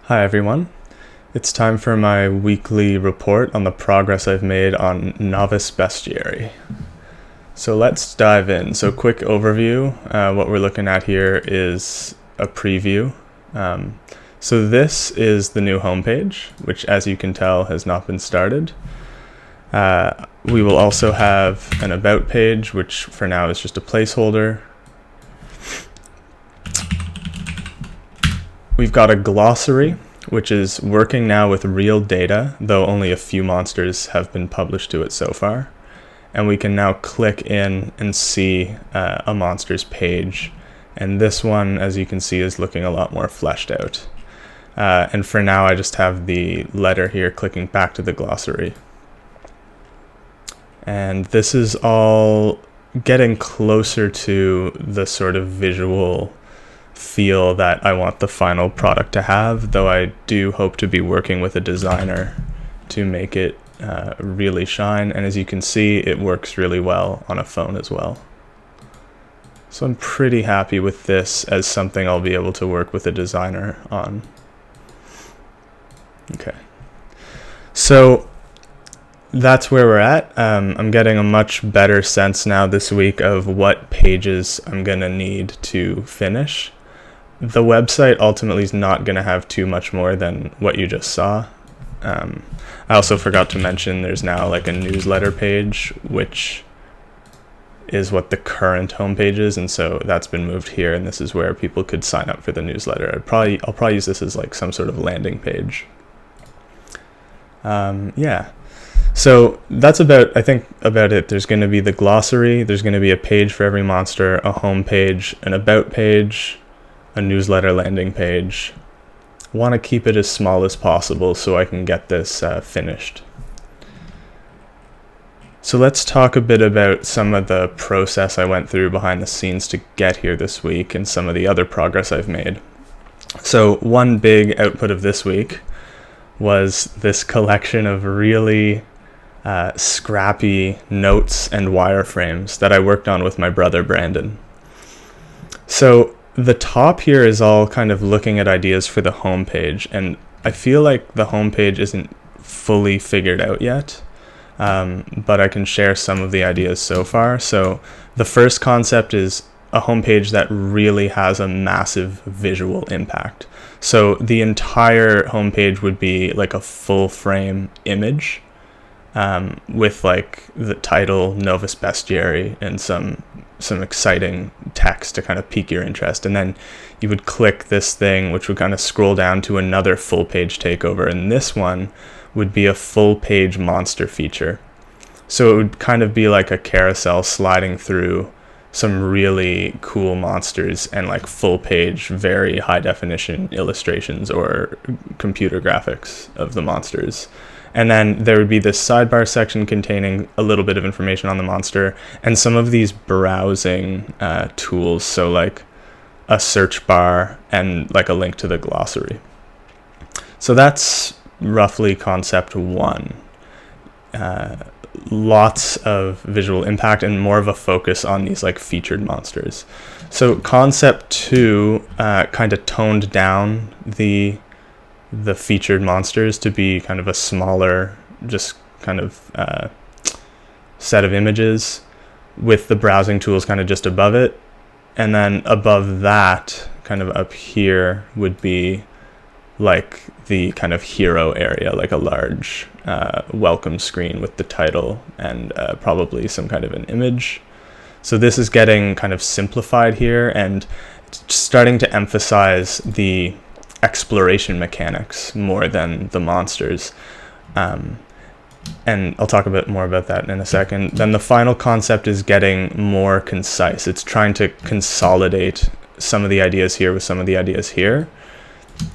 Hi everyone. It's time for my weekly report on the progress I've made on Novus Bestiary. So let's dive in. So quick overview. What we're looking at here is a preview. So this is the new homepage, which as you can tell has not been started. We will also have an about page, which for now is just a placeholder. We've got a glossary, which is working now with real data, though only a few monsters have been published to it so far. And we can now click in and see a monster's page. And this one, as you can see, is looking a lot more fleshed out. And for now, I just have the letter here clicking back to the glossary. And this is all getting closer to the sort of visual feel that I want the final product to have, though I do hope to be working with a designer to make it really shine. And as you can see, it works really well on a phone as well. So I'm pretty happy with this as something I'll be able to work with a designer on. Okay. So that's where we're at. I'm getting a much better sense now this week of what pages I'm going to need to finish. The website ultimately is not going to have too much more than what you just saw. I also forgot to mention there's now like a newsletter page, which is what the current homepage is, and so that's been moved here, and this is where people could sign up for the newsletter. I'll probably use this as like some sort of landing page. Yeah. So that's about it. There's going to be the glossary, there's going to be a page for every monster, a home page, an about page, a newsletter landing page. Want to keep it as small as possible so I can get this finished. So let's talk a bit about some of the process I went through behind the scenes to get here this week and some of the other progress I've made. So one big output of this week was this collection of really scrappy notes and wireframes that I worked on with my brother Brandon. So the top here is all kind of looking at ideas for the homepage, and I feel like the homepage isn't fully figured out yet, but I can share some of the ideas so far. So the first concept is a homepage that really has a massive visual impact. So the entire homepage would be like a full frame image with like the title Novus Bestiary and some exciting text to kind of pique your interest, and then you would click this thing which would kind of scroll down to another full page takeover, and this one would be a full page monster feature. So it would kind of be like a carousel sliding through some really cool monsters and like full page very high definition illustrations or computer graphics of the monsters. And then there would be this sidebar section containing a little bit of information on the monster and some of these browsing tools, so like a search bar and like a link to the glossary. So that's roughly concept one. Lots of visual impact and more of a focus on these like featured monsters. So concept two kind of toned down the featured monsters to be kind of a smaller, just kind of set of images with the browsing tools kind of just above it. And then above that, kind of up here, would be like the kind of hero area, like a large welcome screen with the title and probably some kind of an image. So this is getting kind of simplified here and starting to emphasize the exploration mechanics more than the monsters. And I'll talk a bit more about that in a second. Then the final concept is getting more concise. It's trying to consolidate some of the ideas here with some of the ideas here.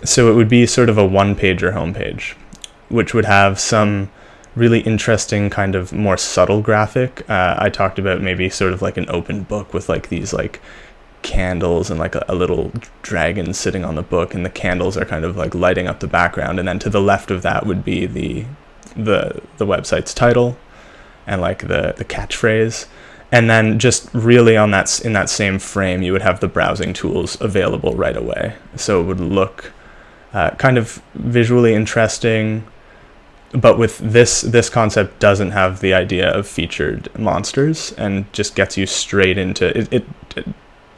So it would be sort of a one-pager homepage, which would have some really interesting kind of more subtle graphic. I talked about maybe sort of like an open book with like these like candles and like a little dragon sitting on the book, and the candles are kind of like lighting up the background, and then to the left of that would be the website's title and like the catchphrase, and then just really on that in that same frame you would have the browsing tools available right away. So it would look kind of visually interesting, but with this concept doesn't have the idea of featured monsters and just gets you straight into it. It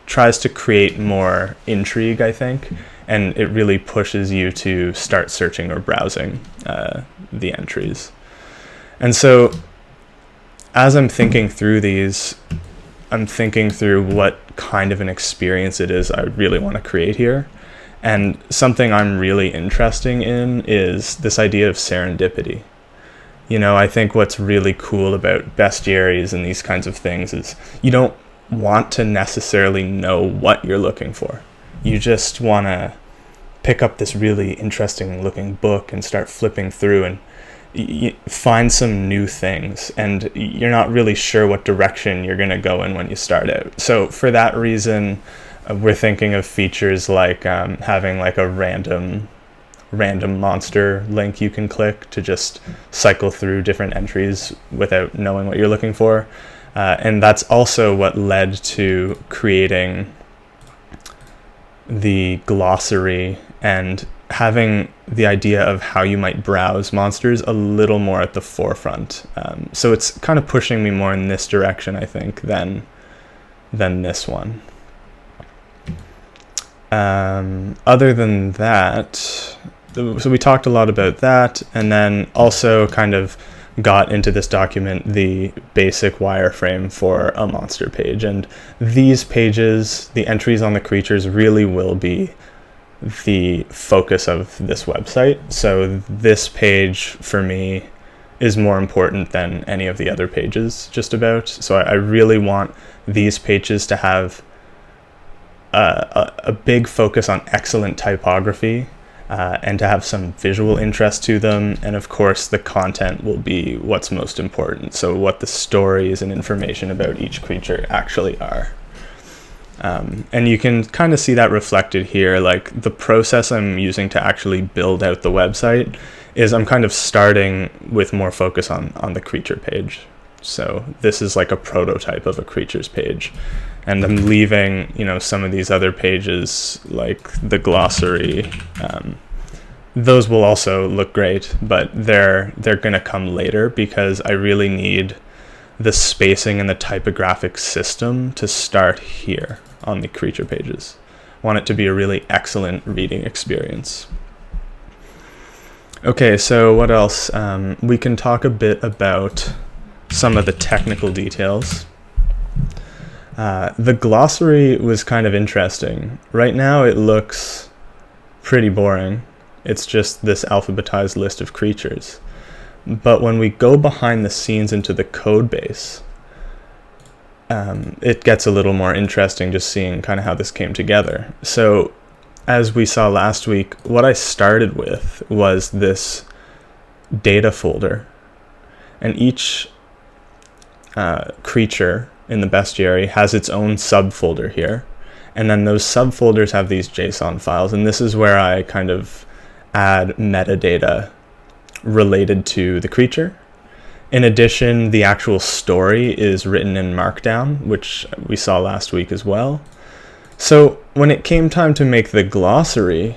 tries to create more intrigue, I think, and it really pushes you to start searching or browsing the entries. And so as I'm thinking through these, I'm thinking through what kind of an experience it is I really want to create here. And something I'm really interested in is this idea of serendipity. You know, I think what's really cool about bestiaries and these kinds of things is you don't want to necessarily know what you're looking for. You just want to pick up this really interesting looking book and start flipping through and find some new things, and you're not really sure what direction you're going to go in when you start out. So for that reason, we're thinking of features like having like a random monster link you can click to just cycle through different entries without knowing what you're looking for. And that's also what led to creating the glossary and having the idea of how you might browse monsters a little more at the forefront. So it's kind of pushing me more in this direction, I think, than this one. Other than that, so we talked a lot about that, and then also kind of got into this document the basic wireframe for a monster page. And these pages, the entries on the creatures, really will be the focus of this website. So this page for me is more important than any of the other pages, just about. So I really want these pages to have a big focus on excellent typography, and to have some visual interest to them. And of course, the content will be what's most important. So what the stories and information about each creature actually are. And you can kind of see that reflected here. Like the process I'm using to actually build out the website is I'm kind of starting with more focus on the creature page. So this is like a prototype of a creatures page. And I'm leaving, you know, some of these other pages like the glossary. Those will also look great, but they're going to come later because I really need the spacing and the typographic system to start here on the creature pages. I want it to be a really excellent reading experience. Okay, so what else? We can talk a bit about some of the technical details. The glossary was kind of interesting. Right now it looks pretty boring. It's just this alphabetized list of creatures. But when we go behind the scenes into the code base, it gets a little more interesting just seeing kind of how this came together. So as we saw last week, what I started with was this data folder, and each creature in the bestiary has its own subfolder here, and then those subfolders have these JSON files, and this is where I kind of add metadata related to the creature. In addition, the actual story is written in Markdown, which we saw last week as well. So when it came time to make the glossary,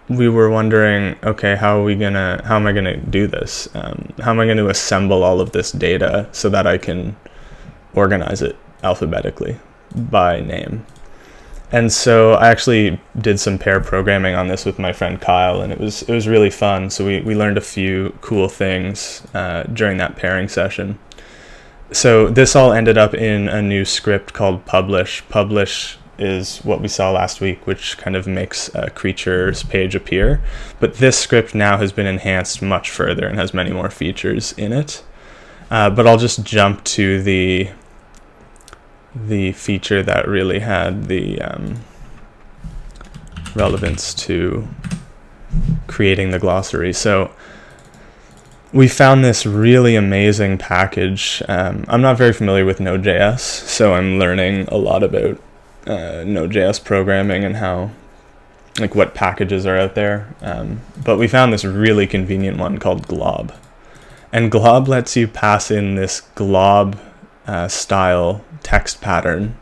we were wondering, okay, how am I gonna do this? How am I going to assemble all of this data so that I can organize it alphabetically by name? And so I actually did some pair programming on this with my friend Kyle, and it was really fun. So we learned a few cool things during that pairing session. So this all ended up in a new script called publish. Publish is what we saw last week, which kind of makes a creature's page appear. But this script now has been enhanced much further and has many more features in it. But I'll just jump to the feature that really had the relevance to creating the glossary. So we found this really amazing package. I'm not very familiar with Node.js, so I'm learning a lot about Node.js programming and how, like, what packages are out there. But we found this really convenient one called Glob. And Glob lets you pass in this glob style text pattern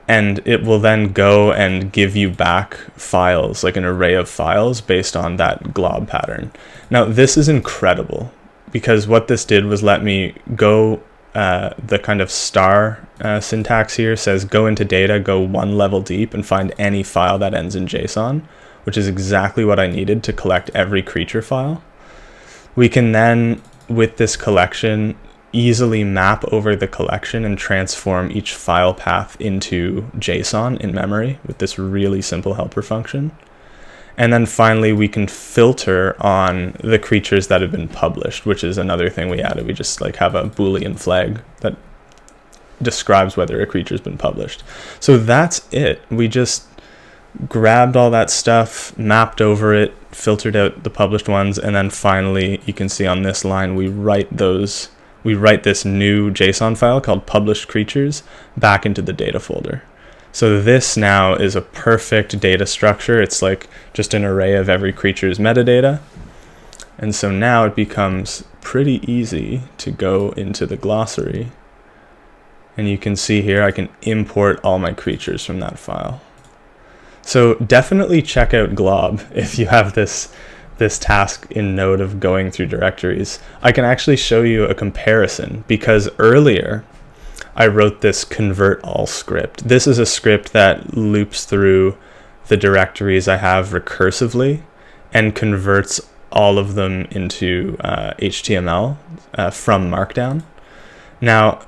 and it will then go and give you back files, like an array of files based on that glob pattern. Now, this is incredible because what this did was let me go, the kind of star syntax here says go into data, go one level deep, and find any file that ends in JSON, which is exactly what I needed to collect every creature file. We can then, with this collection, easily map over the collection and transform each file path into JSON in memory with this really simple helper function. And then finally, we can filter on the creatures that have been published, which is another thing we added. We just like have a Boolean flag that describes whether a creature's been published. So that's it. We just grabbed all that stuff, mapped over it, filtered out the published ones, and then finally, you can see on this line, we write this new JSON file called published creatures back into the data folder. So this now is a perfect data structure. It's like just an array of every creature's metadata. And so now it becomes pretty easy to go into the glossary. And you can see here, I can import all my creatures from that file. So definitely check out Glob if you have this task in Node of going through directories. I can actually show you a comparison because earlier I wrote this convert all script. This is a script that loops through the directories I have recursively and converts all of them into HTML from Markdown. Now,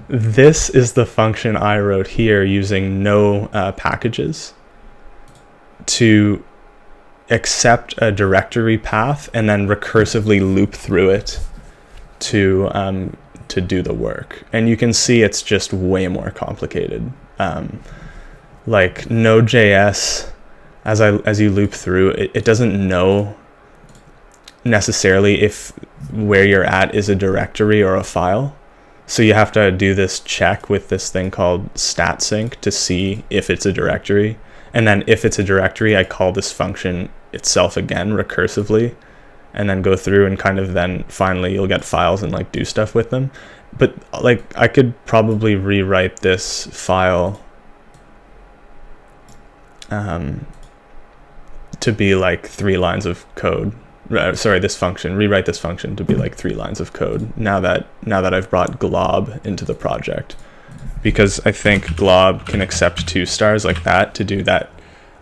this is the function I wrote here using no packages to accept a directory path and then recursively loop through it to do the work. And you can see it's just way more complicated. Like Node.js, as you loop through, it doesn't know necessarily if where you're at is a directory or a file. So you have to do this check with this thing called statsync to see if it's a directory. And then if it's a directory, I call this function itself again recursively, and then go through and kind of then finally you'll get files and like do stuff with them. But like I could probably rewrite this file to be like 3 lines of code. This function, rewrite this function to be like 3 lines of code now that I've brought glob into the project, because I think glob can accept 2 stars like that to do that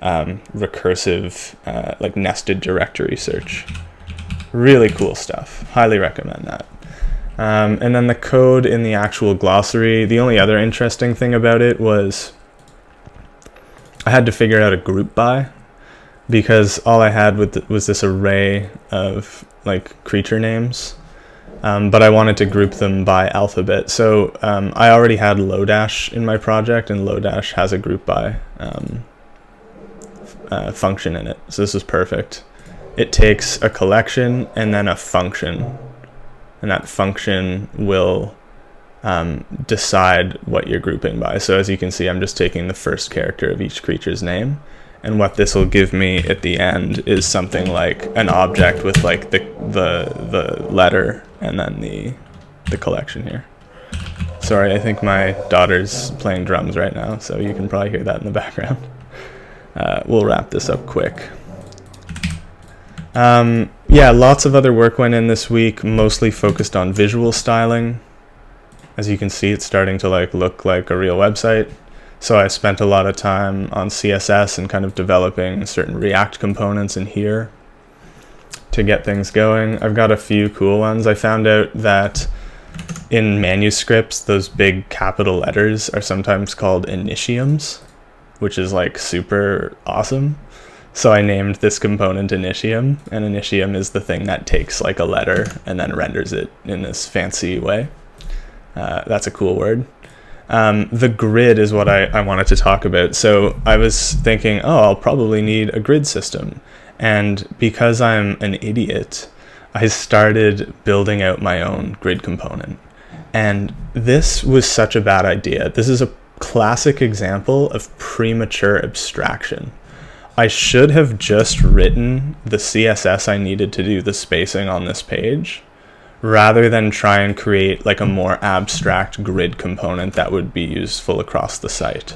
recursive like nested directory search. Really cool stuff. Highly recommend that. And then the code in the actual glossary, the only other interesting thing about it was I had to figure out a group by, because all I had was this array of like creature names, but I wanted to group them by alphabet. So I already had Lodash in my project, and Lodash has a group by function in it. So this is perfect. It takes a collection and then a function, and that function will decide what you're grouping by. So as you can see, I'm just taking the first character of each creature's name. And what this will give me at the end is something like an object with like the letter and then the collection here. Sorry, I think my daughter's playing drums right now, so you can probably hear that in the background. We'll wrap this up quick. Yeah, lots of other work went in this week, mostly focused on visual styling. As you can see, it's starting to like look like a real website. So I spent a lot of time on CSS and kind of developing certain React components in here to get things going. I've got a few cool ones. I found out that in manuscripts, those big capital letters are sometimes called initiums, which is like super awesome. So I named this component initium, and initium is the thing that takes like a letter and then renders it in this fancy way. That's a cool word. The grid is what I wanted to talk about. So I was thinking, oh, I'll probably need a grid system. And because I'm an idiot, I started building out my own grid component. And this was such a bad idea. This is a classic example of premature abstraction. I should have just written the CSS I needed to do the spacing on this page rather than try and create like a more abstract grid component that would be useful across the site.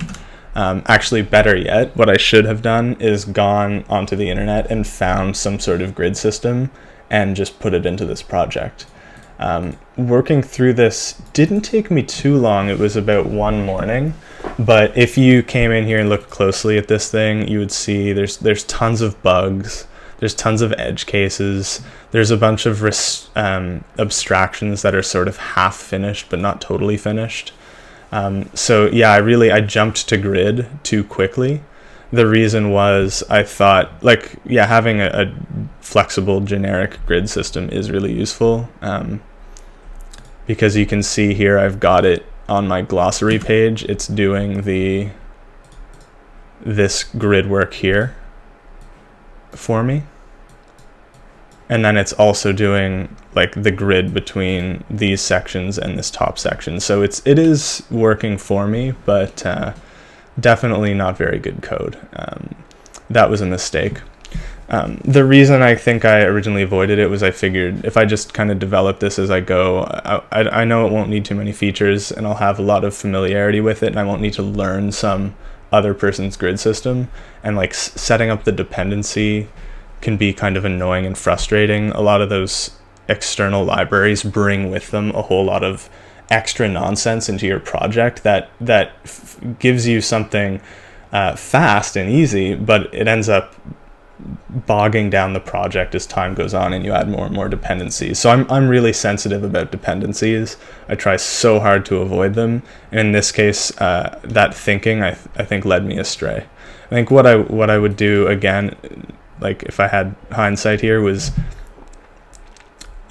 Actually, better yet, what I should have done is gone onto the internet and found some sort of grid system and just put it into this project. Working through this didn't take me too long. It was about one morning, but if you came in here and looked closely at this thing, you would see there's tons of bugs. There's tons of edge cases. There's a bunch of abstractions that are sort of half finished but not totally finished. So yeah, I jumped to grid too quickly. The reason was I thought, like, yeah, having a flexible generic grid system is really useful, because you can see here I've got it on my glossary page. It's doing this grid work here for me, and then it's also doing like the grid between these sections and this top section. So it is working for me, but definitely not very good code. That was a mistake. The reason I think I originally avoided it was I figured if I just kind of develop this as I go, I know it won't need too many features and I'll have a lot of familiarity with it, and I won't need to learn some other person's grid system, and like setting up the dependency can be kind of annoying and frustrating. A lot of those external libraries bring with them a whole lot of extra nonsense into your project that gives you something fast and easy, but it ends up bogging down the project as time goes on and you add more and more dependencies. So I'm really sensitive about dependencies. I try so hard to avoid them, and in this case that thinking I think led me astray. I think what I would do again, like if I had hindsight here, was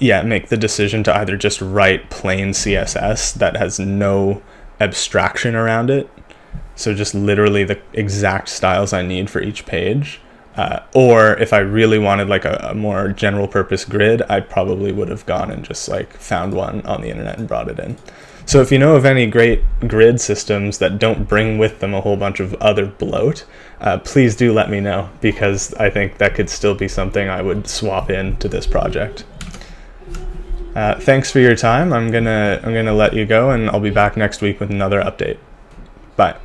make the decision to either just write plain CSS that has no abstraction around it, so just literally the exact styles I need for each page, or if I really wanted like a more general purpose grid, I probably would have gone and just like found one on the internet and brought it in. So if you know of any great grid systems that don't bring with them a whole bunch of other bloat, please do let me know, because I think that could still be something I would swap into this project. Thanks for your time. I'm gonna let you go, and I'll be back next week with another update. Bye.